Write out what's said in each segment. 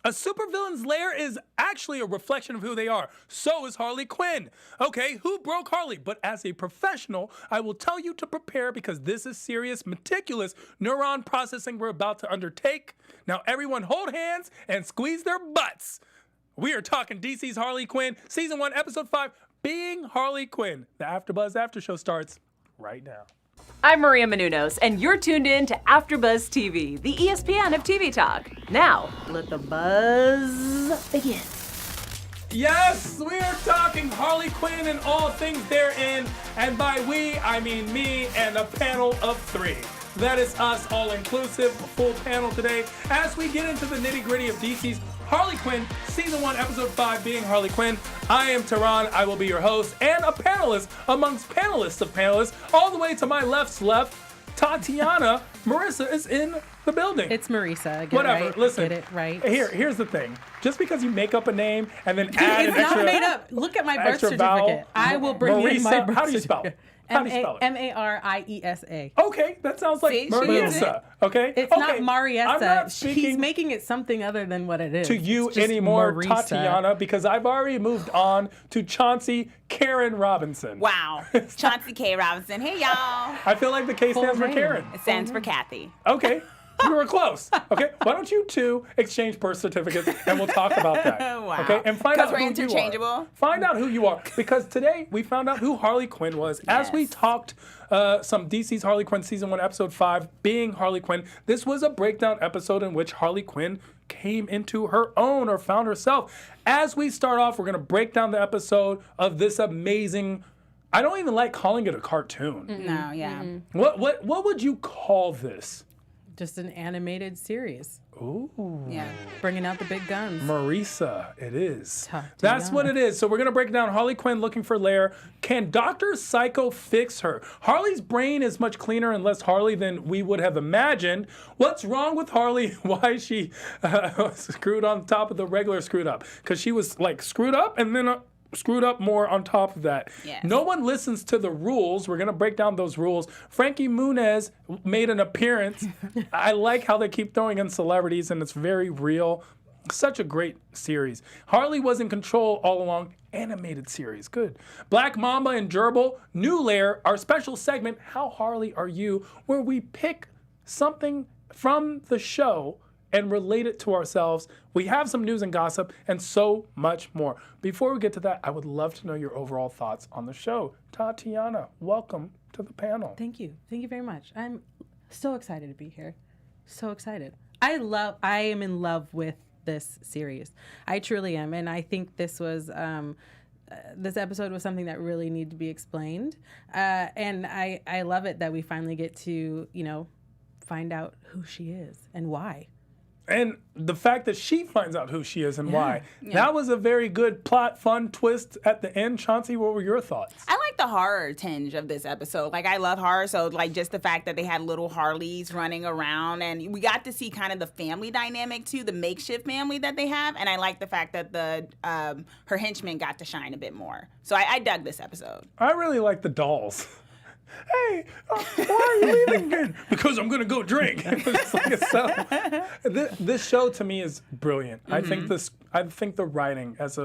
A supervillain's lair is actually a reflection of who they are. So is Harley Quinn. Okay, who broke Harley? But as a professional, I will tell you to prepare because this is serious, meticulous neuron processing we're about to undertake. Now everyone hold hands and squeeze their butts. We are talking DC's Harley Quinn, Season 1, Episode 5, Being Harley Quinn. The AfterBuzz After Show starts right now. I'm Maria Menounos, and you're tuned in to AfterBuzz TV, the ESPN of TV talk. Now, let the buzz begin. Yes, we are talking Harley Quinn and all things therein, and by we, I mean me and a panel of 3. That is us, all-inclusive, full panel today, as we get into the nitty-gritty of DC's Harley Quinn, Season 1, Episode 5, Being Harley Quinn. I am Tehran, I will be your host, and a panelist amongst panelists of panelists. All the way to my left's left, Tatiana Mariesa is in the building. It's Mariesa. Whatever, right. listen. Get it right. Here's the thing. Just because you make up a name and then add it's an extra... not made up. Look at my birth extra certificate. vowel. I will bring in my Mariesa, birth how do you spell it? certificate. How do you spell it? Mariesa. Okay, that sounds like See, Mariesa. Okay? It's okay. not I'm Mariesa. not He's speaking making it something other than what it is. to you It's just anymore, Mariesa. Tatiana, because I've already moved on to Chauncey K Robinson. Wow. Chauncey K Robinson. Hey, y'all. I feel like the K stands for name. Karen. It stands for Kathy. Okay. We were close. Okay. Why don't you two exchange birth certificates and we'll talk about that. Wow. Okay. And find out we're who you are. interchangeable? Find out who you are. Because today we found out who Harley Quinn was. As we Yes. talked some DC's Harley Quinn Season 1, Episode 5, Being Harley Quinn. This was a breakdown episode in which Harley Quinn came into her own or found herself. As we start off, we're going to break down the episode of this amazing, I don't even like calling it a cartoon. No, yeah. What would you call this? Just an animated series. Ooh. Yeah. Bringing out the big guns. Marisa, it is. Tatiana. That's what it is. So we're going to break down Harley Quinn looking for Lair. Can Dr. Psycho fix her? Harley's brain is much cleaner and less Harley than we would have imagined. What's wrong with Harley? Why is she screwed on top of the regular screwed up? Because she was like screwed up and then screwed up more on top of that. Yes. No one listens to the rules. We're going to break down those rules. Frankie Muniz made an appearance. I like how they keep throwing in celebrities, and it's very real. Such a great series. Harley was in control all along. Animated series. Good. Black Mamba and Gerbil, new lair, our special segment, How Harley Are You, where we pick something from the show and relate it to ourselves. We have some news and gossip and so much more. Before we get to that, I would love to know your overall thoughts on the show. Tatiana, welcome to the panel. Thank you. Thank you very much. I'm so excited to be here. So excited. I am in love with this series. I truly am. And I think this was, this episode was something that really needed to be explained. And I love it that we finally get to, find out who she is and why. And the fact that she finds out who she is and why. That was a very good plot, fun twist at the end. Chauncey, what were your thoughts? I like the horror tinge of this episode. Like, I love horror, so, like, just the fact that they had little Harleys running around, and we got to see kind of the family dynamic, too, the makeshift family that they have, and I like the fact that her henchmen got to shine a bit more. So I dug this episode. I really like the dolls. Hey, why are you leaving again? Because I'm going to go drink. It's like this show to me is brilliant. Mm-hmm. I think the writing as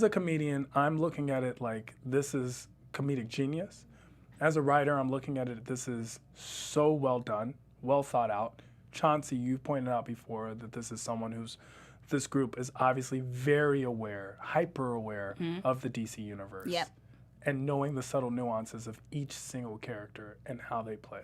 a comedian, I'm looking at it like this is comedic genius. As a writer, I'm looking at it, this is so well done, well thought out. Chauncey, you pointed out before that this is someone this group is obviously very aware, hyper aware of the DC universe. Yep. And knowing the subtle nuances of each single character and how they play.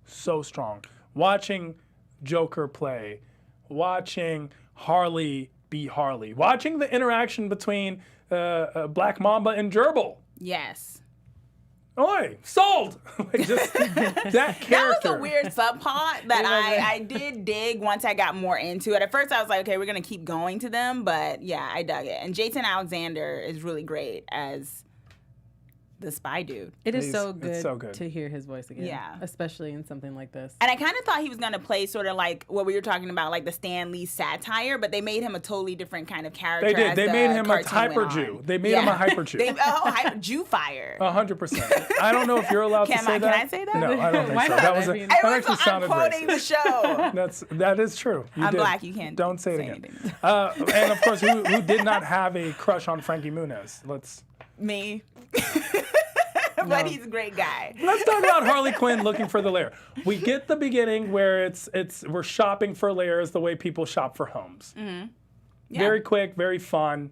So strong. Watching Joker play, watching Harley be Harley, watching the interaction between Black Mamba and Gerbil. Yes. Oi, sold! Just that character. That was a weird subplot that I did dig once I got more into it. At first I was like, okay, we're going to keep going to them, but yeah, I dug it. And Jason Alexander is really great as the spy dude. It is It's so good to hear his voice again. Yeah. Especially in something like this. And I kind of thought he was going to play sort of like what we were talking about, like the Stan Lee satire, but they made him a totally different kind of character. They did. as They the made him a cartoon hyper went Jew. on. They made him a hyper Jew. Jew fire. 100%. I don't know if you're allowed to say that. Can I say that? No, I don't think Why so. not? That was I mean- that I'm actually sounded quoting racist. the show. That is true. You I'm did. black. You can't Don't say it say again. anything. And of course, who did not have a crush on Frankie Muniz? Me. But he's a great guy. Let's talk about Harley Quinn looking for the lair. We get the beginning where we're shopping for lairs the way people shop for homes. Yeah. Very quick, very fun.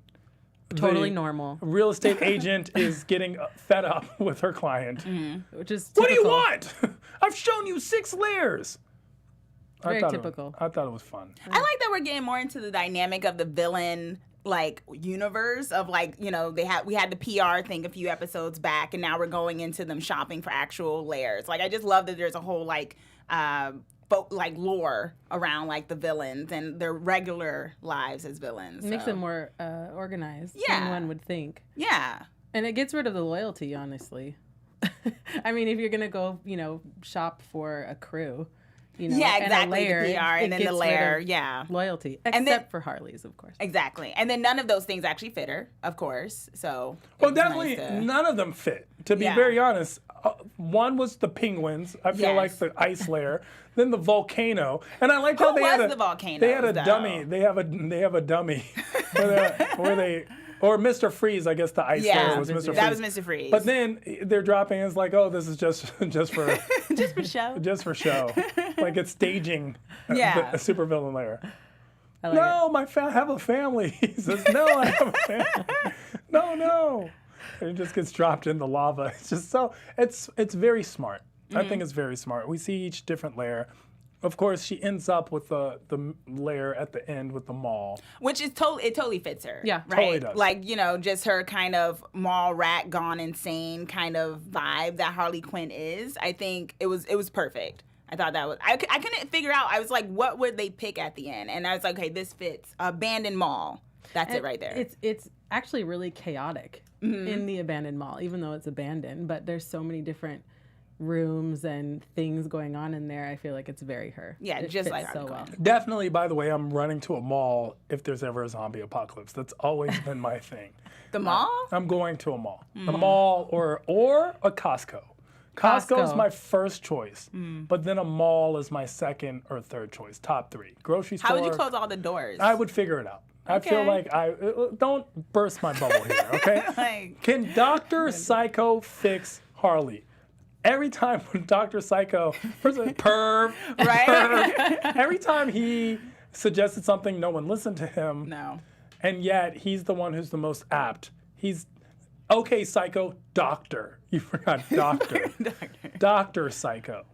Totally The normal. Real estate agent is getting fed up with her client. Which is What do you typical. want? I've shown you 6 lairs. Very typical. I thought it was fun. I like that we're getting more into the dynamic of the villain like universe of like, you know, we had the PR thing a few episodes back, and now we're going into them shopping for actual lairs. Like I just love that there's a whole like lore around like the villains and their regular lives as villains. It makes so. them more organized Yeah. than one would think. Yeah. And it gets rid of the loyalty, honestly. I mean, if you're going to go, shop for a crew, Yeah, and a exactly. lair, The PR it and then the gets rid lair. of Yeah. loyalty. And Except then- for Harley's, of course. Exactly. And then none of those things actually fit her, of course. So Well, it's nice definitely to- none of them fit. To be Yeah. very honest, one was the penguins. I feel like Yes. the ice lair. Then the volcano, and I like how Who they had was a the volcano, They had a though? dummy. They have a dummy where they or Mr. Freeze. I guess the ice lair was Mr. Freeze. That was Mr. Freeze. But then they're dropping. It's like, oh, this is just for just for show. just for show. Like it's staging Yeah. a supervillain lair. I like No, I have a family. He says, no, I have a family. No. And it just gets dropped in the lava. It's just so, it's very smart. I think it's very smart. We see each different layer. Of course, she ends up with the layer at the end with the mall. Which is totally fits her. Yeah. Right? Totally does. Like, just her kind of mall rat gone insane kind of vibe that Harley Quinn is. I think it was perfect. I thought that was, I couldn't figure out, I was like, what would they pick at the end? And I was like, okay, this fits. Abandoned mall. That's it right there. It's actually really chaotic in the abandoned mall, even though it's abandoned. But there's so many different rooms and things going on in there. I feel like it's very her. Yeah, it just fits like so Harley well. Quinn. Definitely, by the way, I'm running to a mall if there's ever a zombie apocalypse. That's always been my thing. The mall? I'm going to a mall. A mall or a Costco. Costco is Costco. my first choice, but then a mall is my second or third choice, top 3. Grocery store. How would you close all the doors? I would figure it out. I feel Okay. like don't burst my bubble here, okay? Like- Can Dr. Psycho fix Harley? Every time when Dr. Psycho, perv, Right? perv, every time he suggested something, no one listened to him. No. And yet he's the one who's the most apt. He's okay, Psycho, doctor. You forgot doctor. Dr. Psycho.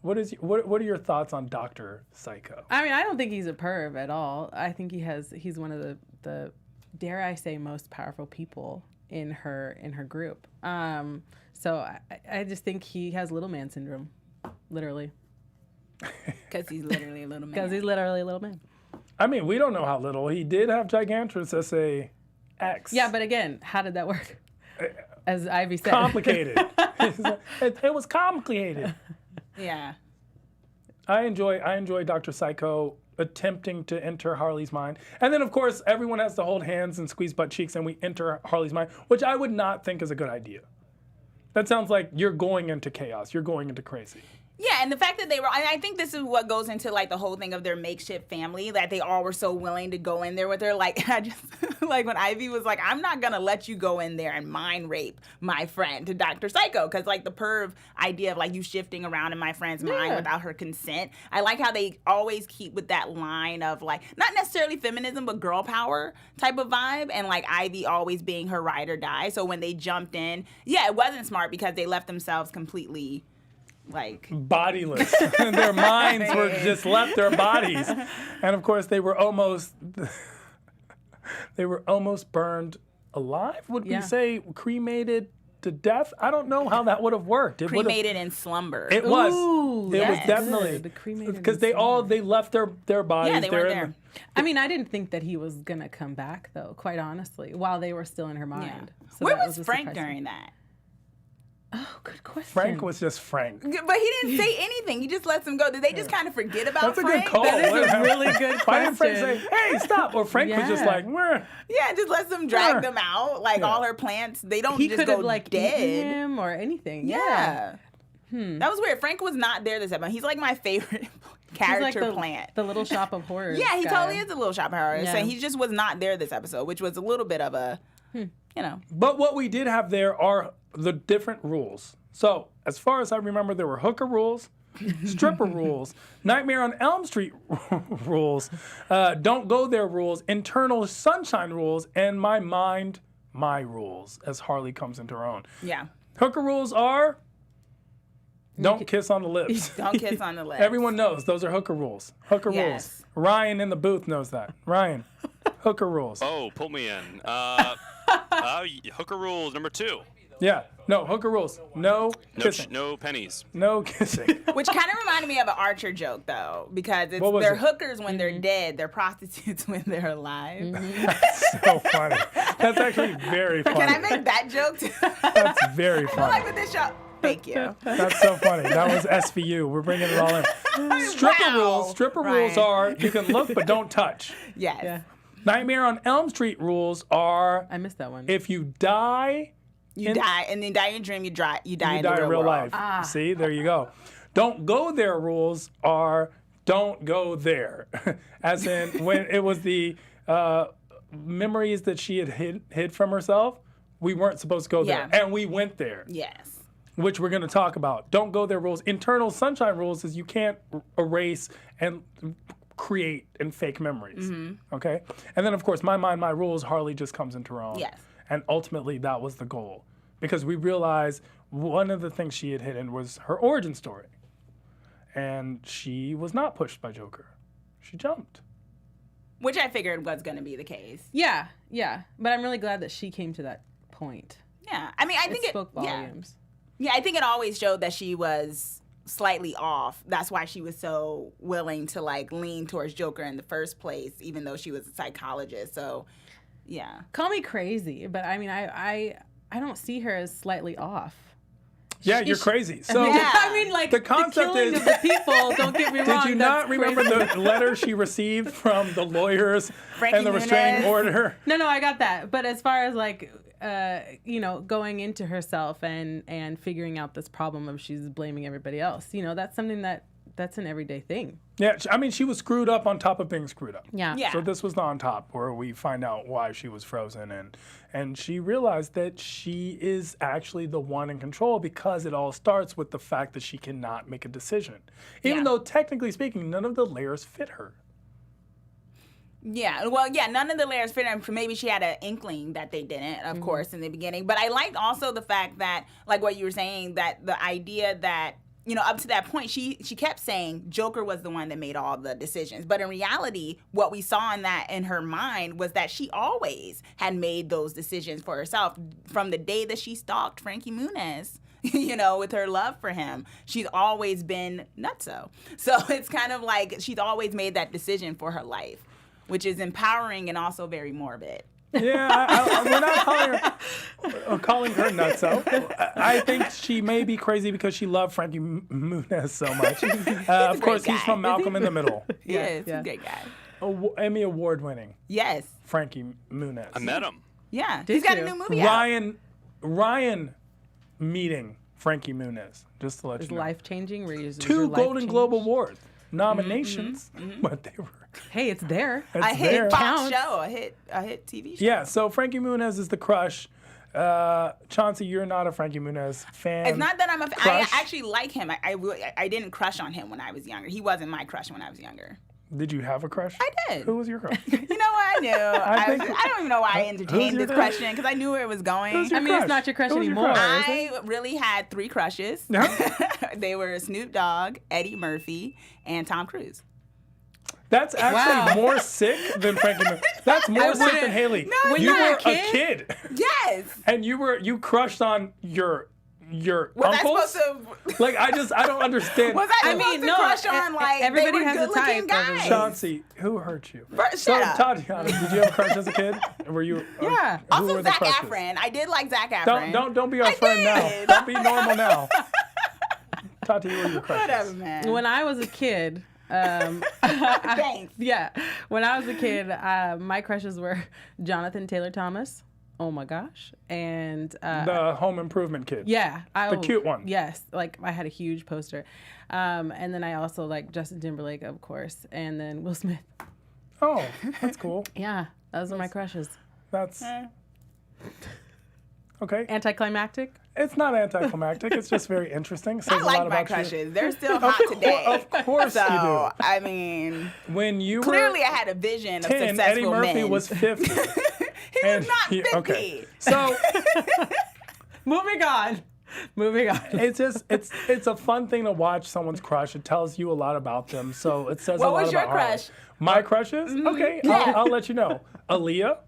What are your thoughts on Dr. Psycho? I mean, I don't think he's a perv at all. I think he's one of the dare I say most powerful people in her group. So I just think he has little man syndrome, literally, Because he's literally a little man. because he's literally a little man. I mean, we don't know how little. He did have Gigantress as a X. Yeah, but again, how did that work? As Ivy said, Complicated. it was complicated. Yeah. I enjoy Dr. Psycho attempting to enter Harley's mind. And then, of course, everyone has to hold hands and squeeze butt cheeks, and we enter Harley's mind, which I would not think is a good idea. That sounds like you're going into chaos. You're going into crazy. Yeah, and the fact that they were, and I think this is what goes into like the whole thing of their makeshift family, that they all were so willing to go in there with her. Like, I just, like when Ivy was like, I'm not going to let you go in there and mind rape my friend to Dr. Psycho. Because like the perv idea of like you shifting around in my friend's mind without her consent. I like how they always keep with that line of like, not necessarily feminism, but girl power type of vibe. And like Ivy always being her ride or die. So when they jumped in, yeah, it wasn't smart because they left themselves completely like Bodiless. Their minds were just left their bodies. And of course they were almost burned alive. Would we Yeah. say cremated to death? I don't know how that would have worked. It would have, cremated in slumber. it was. Ooh, it was yes. definitely Good. Cremated because in they left their bodies. Yeah, they They're weren't in there. I mean, I didn't think that he was gonna come back though. Quite honestly, while they were still in her mind. So Where that was a Frank surprise to me. during that? Oh, good question. Frank was just Frank. But he didn't say anything. He just lets them go. Did they just kind of forget about That's a Frank? good call. That is a really good Why didn't Frank question. say, hey, stop? Or Frank was just Yeah. like, meh. Yeah, just lets them drag Yeah. them out. Like Yeah. all her plants, they don't He just could go have like dead. eaten him or anything. Yeah. That was weird. Frank was not there this episode. He's like my favorite He's character like plant. the Little Shop of Horrors. Yeah, he guy. totally is a little shop horror. Yeah. So he just was not there this episode, which was a little bit of a, you know. But what we did have there are the different rules. So, as far as I remember, there were hooker rules, stripper rules, Nightmare on Elm Street rules, don't go there rules, internal sunshine rules, and my rules as Harley comes into her own. Yeah. Hooker rules are don't kiss on the lips. Don't kiss on the lips. Everyone knows those are hooker rules. Hooker Yes. rules. Ryan in the booth knows that. Ryan, hooker rules. Oh, pull me in. Hooker rules number 2. Yeah, no, hooker rules. No kissing. No pennies. No kissing. Which kind of reminded me of an Archer joke, though, because What was they're it? hookers when they're dead, they're prostitutes when they're alive. So funny. That's actually very funny. Can I make that joke too? That's very like funny. with this show. Thank you. That's so funny. That was SVU. We're bringing it all in. Stripper Wow, rules. Stripper rules Ryan. are you can look but don't touch. Yes. Yeah. Nightmare on Elm Street rules are I missed that one. if you die, You die, and then die in your dream. You die. You die, you in, die the in real real world. life. See, there you go. Don't go there rules are don't go there. As in when it was the memories that she had hid from herself, we weren't supposed to go there. Yeah. And we went there. Yes. Which we're going to talk about. Don't go there rules. Internal sunshine rules is you can't erase and create and fake memories. Okay? And then, of course, my rules, Harley just comes into her own. Yes. And ultimately, that was the goal. Because we realized one of the things she had hidden was her origin story. And she was not pushed by Joker. She jumped. Which I figured was going to be the case. yeah, yeah. But I'm really glad that she came to that point. Yeah. I mean, I think It spoke yeah. volumes. Yeah, I think it always showed that she was slightly off. That's why she was so willing to like lean towards Joker in the first place, even though she was a psychologist. So, yeah. Call me crazy, but I mean, I don't see her as slightly off. Yeah, you're crazy. So Yeah. I mean, like The concept the killing is- of the people. Don't get me wrong. did you that's not remember crazy. the letter she received from the lawyers Frankie and the restraining Muniz. order? No, I got that. But as far as like, going into herself and figuring out this problem of she's blaming everybody else, that's something that's an everyday thing. Yeah, I mean, she was screwed up on top of being screwed up. Yeah. Yeah. So this was the on top where we find out why she was frozen and she realized that she is actually the one in control because it all starts with the fact that she cannot make a decision. Even Yeah. though technically speaking, none of the layers fit her. Yeah, well, yeah, none of the layers fit her. Maybe she had an inkling that they didn't, of course, in the beginning. But I liked also the fact that, like what you were saying, that the idea that, up to that point, she kept saying Joker was the one that made all the decisions. But in reality, what we saw in her mind was that she always had made those decisions for herself from the day that she stalked Frankie Muniz. With her love for him, she's always been nutso. So it's kind of like she's always made that decision for her life, which is empowering and also very morbid. Yeah, we're not calling her nutso. I think she may be crazy because she loved Frankie Muniz so much. Of course, great he's guy. from Malcolm in the Middle. Yes, yeah. he's a great guy. Emmy Award winning Yes. Frankie Muniz. I met him. Yeah. Did He's got you? a new movie out. Ryan meeting Frankie Muniz, just to let It's you know. life changing. 2 Golden Globe Award nominations, but they were. Hey, it's there. It's A hit there. Fox Counts. show, a hit TV show. Yeah, so Frankie Muniz is the crush. Chauncey, you're not a Frankie Muniz fan. It's not that I'm I Crush? actually like him. I didn't crush on him when I was younger. He wasn't my crush when I was younger. Did you have a crush? I did. Who was your crush? You know what? I knew. I think- don't even know why I entertained your this crush? question because I knew where it was going. Who's your I mean, it's crush? not your crush Who was your anymore. crush? I really had 3 crushes. Yeah? They were Snoop Dogg, Eddie Murphy, and Tom Cruise. That's actually Wow. more sick than Frankie Muniz. That's more sick than Haley. No, you you're were a a kid. Yes. And you crushed on your your Was I uncles? supposed to? Like, I don't understand. Was I supposed to crush on like everybody they were has a good-looking type, guys? Chauncey, who hurt you? Shut So, up. Tatiana, did you have a crush as a kid? Were you? Yeah. Who Also, were the Zac crushes? Efron. I did like Zac Efron. Don't be our I friend now. did. Don't be normal now. Tati, who were your crushes? Whatever, man. When I was a kid, Thanks. yeah, when I was a kid, my crushes were Jonathan Taylor Thomas. Oh my gosh, and The Home Improvement kid. yeah, The cute one. Yes, like I had a huge poster, and then I also like Justin Timberlake, of course, and then Will Smith. Oh, that's cool. Yeah, those are my crushes. That's okay. Anticlimactic. It's not anticlimactic. It's just very interesting. Says I a lot like my about crushes. you. They're still hot today. Of course so, you do. I mean, When you clearly were I had a vision of 10, successful Eddie Murphy men. was 50. He was not 50. Okay. So Moving on. it's a fun thing to watch someone's crush. It tells you a lot about them. So it says What a lot was your about Harley. crush? My crushes? Okay, Yeah. I'll let you know. Aaliyah.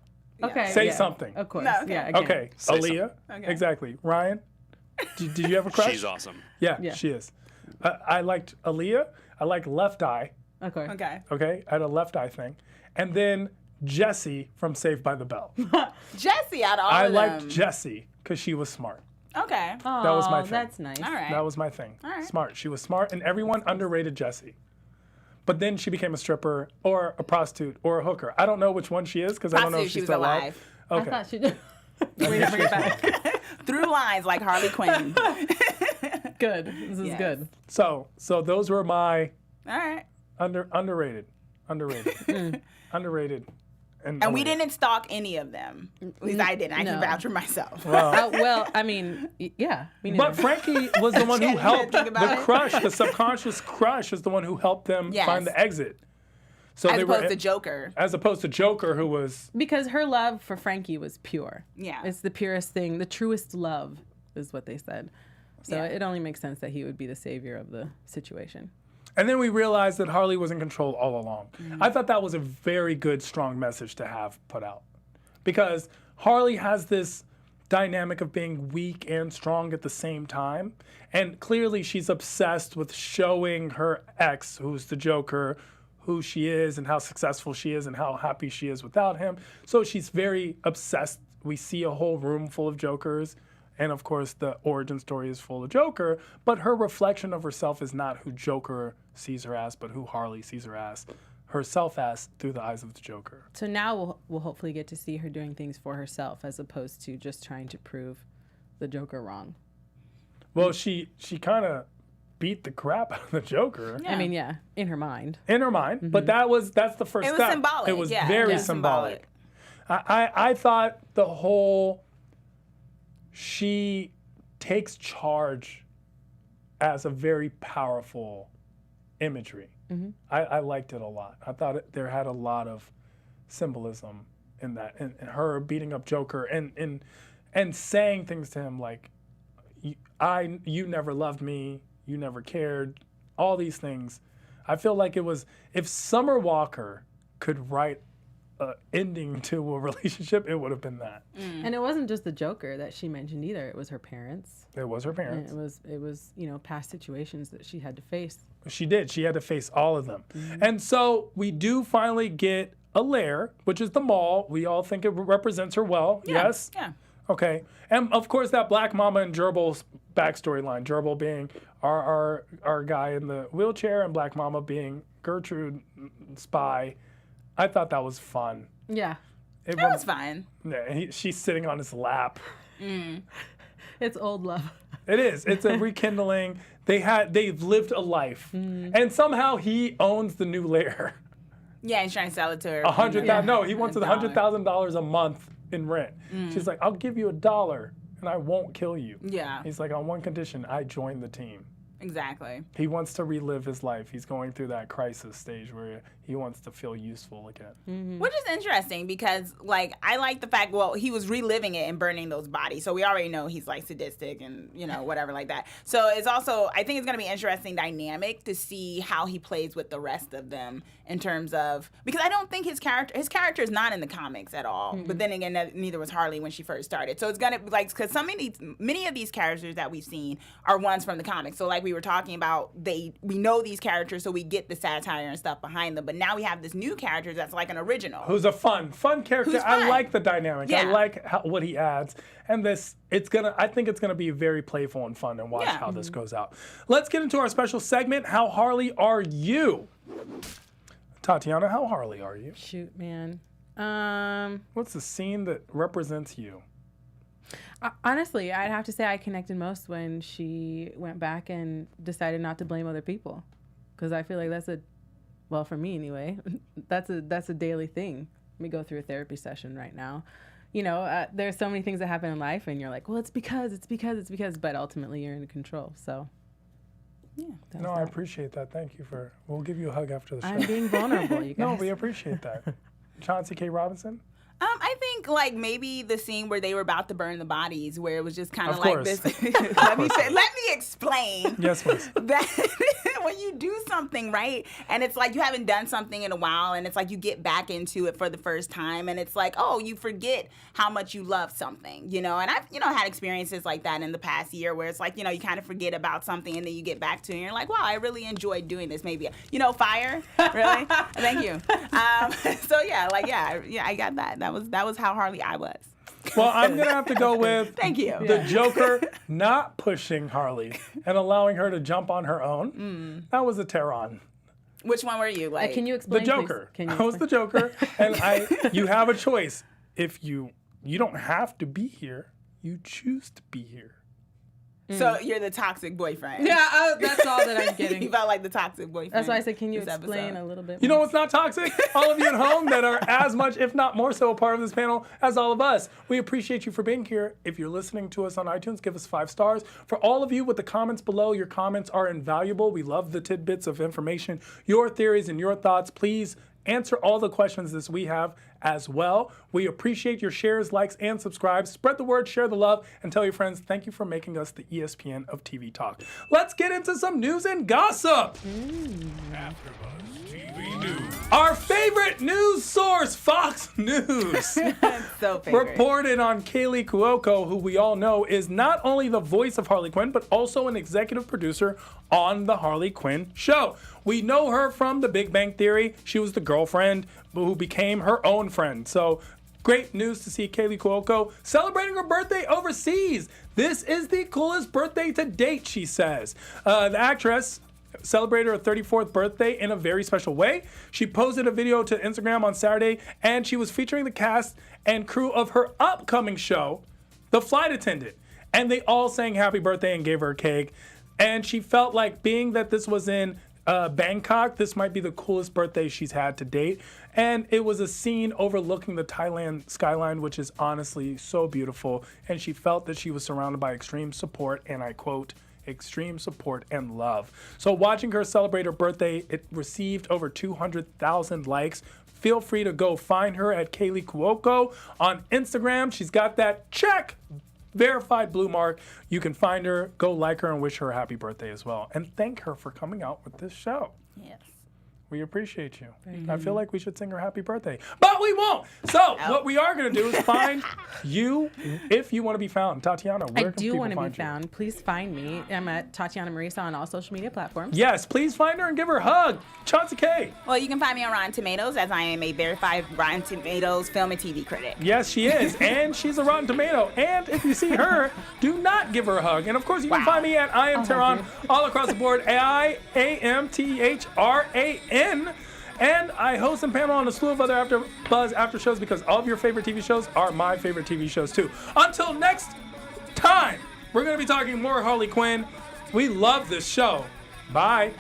Okay. Say yeah, something. Of course. No, okay. Yeah. Again. Okay, Say Aaliyah. Okay. Exactly. Ryan, did you have a crush? She's awesome. Yeah, Yeah. she is. I liked Aaliyah. I liked Left Eye. Okay. Okay. Okay, I had a Left Eye thing. And then Jessie from Saved by the Bell. Jesse out of all I of liked them. Jessie because she was smart. Okay. Oh, That was my thing. That's nice. All right. That was my thing. right. Smart. She was smart, and everyone underrated Jessie. But then she became a stripper or a prostitute or a hooker. I don't know which one she is because I don't know if Prostitute, she she's was still alive. alive. I Okay. thought she did. Wait to bring it back. Through lines like Harley Quinn. Good. This is Yes. good. So those were my All right. underrated. And we didn't stalk any of them. At least I didn't. I can No. vouch for myself. Well, I mean, yeah. Me But neither. Frankie was the one who Can't helped think about the it. crush. The subconscious crush is the one who helped them Yes. find the exit. So As they opposed were to Joker. as opposed to Joker, who was Because her love for Frankie was pure. Yeah. It's the purest thing. The truest love is what they said. So Yeah. it only makes sense that he would be the savior of the situation. And then we realized that Harley was in control all along. I thought that was a very good, strong message to have put out. Because Harley has this dynamic of being weak and strong at the same time. And clearly she's obsessed with showing her ex, who's the Joker, who she is and how successful she is and how happy she is without him. So she's very obsessed. We see a whole room full of Jokers. And of course, the origin story is full of Joker, but her reflection of herself is not who Joker sees her as, but who Harley sees her as, herself as through the eyes of the Joker. So now we'll hopefully get to see her doing things for herself as opposed to just trying to prove the Joker wrong. Well, she kind of beat the crap out of the Joker I mean, yeah, in her mind. in her mind, but that's the first It was step. symbolic. It was yeah. very Yeah. symbolic. I thought the whole she takes charge as a very powerful imagery. I liked it a lot. I thought there had a lot of symbolism in that, and her beating up Joker and saying things to him like, you never loved me, you never cared, all these things. I feel like it was, if Summer Walker could write an ending to a relationship, it would have been that. And it wasn't just the Joker that she mentioned either. It was her parents. It was her And parents. it was past situations that she had to face. She did. She had to face all of them. And so we do finally get a lair, which is the mall. We all think it represents her well. Yes? Yeah. Okay. And of course, that Black Mama and Gerbil's backstory line. Gerbil being our guy in the wheelchair and Black Mama being Gertrude Spy. I thought that was fun. Yeah. It That was fine. Yeah, she's sitting on his lap. It's old love. It is. It's a rekindling. They've lived a life, and somehow he owns the new lair. Yeah, he's trying to sell it to her. $100,000. No, he wants $100. $100,000 a month in rent. She's like, I'll give you $1 and I won't kill you. Yeah. He's like, on one condition, I join the team. Exactly. He wants to relive his life. He's going through that crisis stage where he wants to feel useful again. Which is interesting because, like, I like the fact, well, he was reliving it and burning those bodies. So we already know he's, like, sadistic and, you know, whatever like that. So it's also, I think it's going to be an interesting dynamic to see how he plays with the rest of them in terms of, because I don't think his character is not in the comics at all. But then again, neither was Harley when she first started. So it's going to be, like, because many of these characters that we've seen are ones from the comics. So, like we were talking about, we know these characters, so we get the satire and stuff behind them. But now we have this new character that's like an original. Who's a fun character. Who's fun. I like the dynamic. Yeah. I like what he adds. And I think it's gonna be very playful and fun, and watch how this goes out. Let's get into our special segment, How Harley Are You? Tatiana, how Harley are you? Shoot, man. What's the scene that represents you? Honestly, I'd have to say I connected most when she went back and decided not to blame other people, because I feel like well, for me anyway, that's a daily thing. We go through a therapy session right now. You know, there's so many things that happen in life, and you're like, well, it's because, but ultimately you're in control. So, yeah. No, I appreciate that. Thank you we'll give you a hug after the show. I'm being vulnerable, you guys. No, we appreciate that. Chauncey K Robinson? I think, like, maybe the scene where they were about to burn the bodies, where it was just kind of like course. this. Let me explain. Yes, please. That when you do something, right, and it's like you haven't done something in a while, and it's like you get back into it for the first time, and it's like, oh, you forget how much you love something, you know. And I've, had experiences like that in the past year where it's like, you kind of forget about something, and then you get back to it, and you're like, wow, I really enjoyed doing this. Maybe, fire, really. Thank you. So I got that. That was how Harley I was. Well, I'm going to have to go with Thank you. The Joker not pushing Harley and allowing her to jump on her own. That was a Tehran. Which one were you? Like, can you The explain, Joker. please? I was the Joker. And you have a choice. If you don't have to be here, you choose to be here. So you're the toxic boyfriend. Yeah, that's all that I'm getting. You felt like the toxic boyfriend. That's why I said, can you this explain episode. a little bit more? You know what's not toxic? All of you at home that are as much, if not more so, a part of this panel as all of us. We appreciate you for being here. If you're listening to us on iTunes, give us 5 stars. For all of you with the comments below, your comments are invaluable. We love the tidbits of information, your theories and your thoughts. Please answer all the questions that we have as well. We appreciate your shares, likes, and subscribes. Spread the word, share the love, and tell your friends. Thank you for making us the ESPN of TV talk. Let's get into some news and gossip. AfterBuzz TV News. Our favorite news source, Fox News, So favorite. reported on Kaley Cuoco, who we all know is not only the voice of Harley Quinn, but also an executive producer on the Harley Quinn show. We know her from The Big Bang Theory. She was the girlfriend who became her own friend. So great news to see Kaley Cuoco celebrating her birthday overseas. This is the coolest birthday to date, she says. The actress celebrated her 34th birthday in a very special way. She posted a video to Instagram on Saturday, and she was featuring the cast and crew of her upcoming show, The Flight Attendant. And they all sang happy birthday and gave her a cake. And she felt like, being that this was in Bangkok, this might be the coolest birthday she's had to date. And it was a scene overlooking the Thailand skyline, which is honestly so beautiful. And she felt that she was surrounded by extreme support, and I quote, extreme support and love. So watching her celebrate her birthday, it received over 200,000 likes. Feel free to go find her at Kaley Cuoco on Instagram. She's got that check, verified blue mark. You can find her, go like her, and wish her a happy birthday as well. And thank her for coming out with this show. Yes. We appreciate you. I feel like we should sing her happy birthday, but we won't. So what we are going to do is find you if you want to be found. Tatiana, where I can do people want to be find you? found. Please find me. I'm at Tatiana Mariesa on all social media platforms. Yes, please find her and give her a hug. Chauncey K. Well, you can find me on Rotten Tomatoes, as I am a verified Rotten Tomatoes film and TV critic. Yes, she is. And she's a Rotten Tomato. And if you see her, do not give her a hug. And of course, you can find me at I Am Tehran all across the board. IAMTHRAN. And I host and panel on a slew of other AfterBuzz after shows, because all of your favorite TV shows are my favorite TV shows too. Until next time, we're going to be talking more Harley Quinn. We love this show. Bye.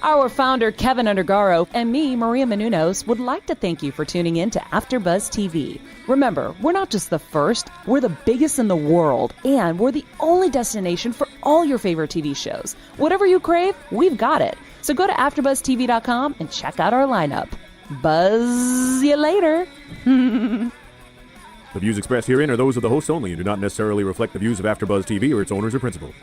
Our founder, Kevin Undergaro, and me, Maria Menounos, would like to thank you for tuning in to AfterBuzz TV. Remember, we're not just the first, we're the biggest in the world, and we're the only destination for all your favorite TV shows. Whatever you crave, we've got it. So go to AfterBuzzTV.com and check out our lineup. Buzz you later. The views expressed herein are those of the hosts only and do not necessarily reflect the views of AfterBuzz TV or its owners or principals.